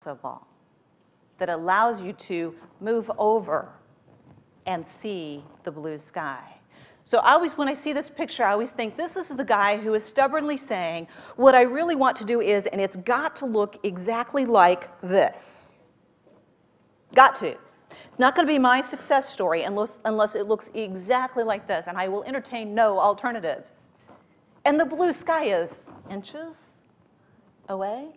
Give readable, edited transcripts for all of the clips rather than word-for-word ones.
possible that allows you to move over and see the blue sky. So when I see this picture, I always think this is the guy who is stubbornly saying, what I really want to do is, and it's got to look exactly like this. Got to. It's not going to be my success story unless it looks exactly like this, and I will entertain no alternatives. And the blue sky is inches away.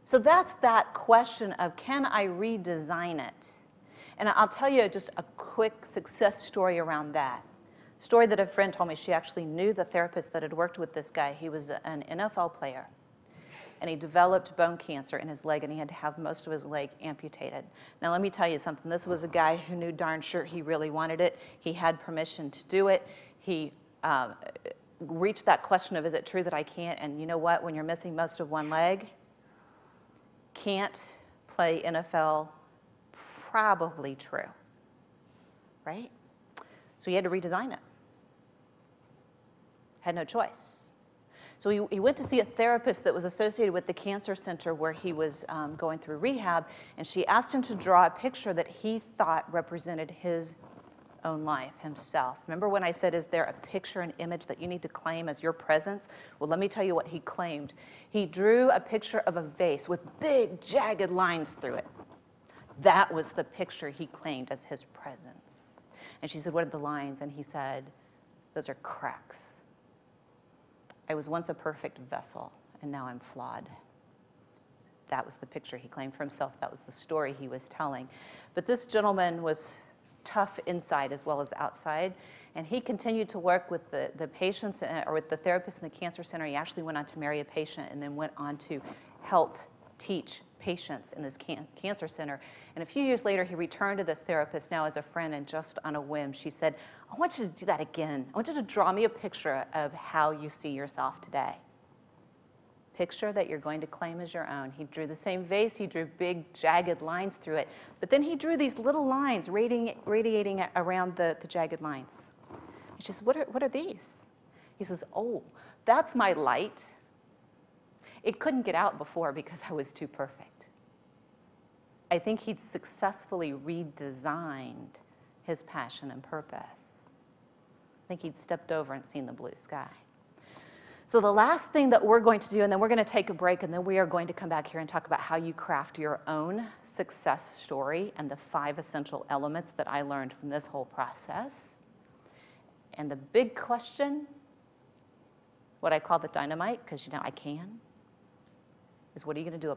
So that's that question of, can I redesign it? And I'll tell you just a quick success story around that. Story that a friend told me. She actually knew the therapist that had worked with this guy. He was an NFL player, and he developed bone cancer in his leg, and he had to have most of his leg amputated. Now, let me tell you something. This was a guy who knew darn sure he really wanted it. He had permission to do it. He reached that question of, is it true that I can't? And you know what? When you're missing most of one leg, can't play NFL, probably true, right? So he had to redesign it. Had no choice. So he went to see a therapist that was associated with the cancer center where he was going through rehab, and she asked him to draw a picture that he thought represented his own life, himself. Remember when I said, is there a picture, an image that you need to claim as your presence? Well, let me tell you what he claimed. He drew a picture of a vase with big, jagged lines through it. That was the picture he claimed as his presence. And she said, what are the lines? And he said, those are cracks. I was once a perfect vessel, and now I'm flawed. That was the picture he claimed for himself. That was the story he was telling. But this gentleman was tough inside as well as outside, and he continued to work with the patients, or with the therapists in the cancer center. He actually went on to marry a patient and then went on to help teach patients in this cancer center. And a few years later, he returned to this therapist now as a friend, and just on a whim, she said, I want you to do that again. I want you to draw me a picture of how you see yourself today. Picture that you're going to claim as your own. He drew the same vase. He drew big, jagged lines through it. But then he drew these little lines radiating around the jagged lines. She says, what are these? He says, oh, that's my light. It couldn't get out before because I was too perfect. I think he'd successfully redesigned his passion and purpose. I think he'd stepped over and seen the blue sky. So the last thing that we're going to do, and then we're going to take a break, and then we are going to come back here and talk about how you craft your own success story and the 5 essential elements that I learned from this whole process. And the big question, what I call the dynamite, because you know I can, is what are you going to do about it?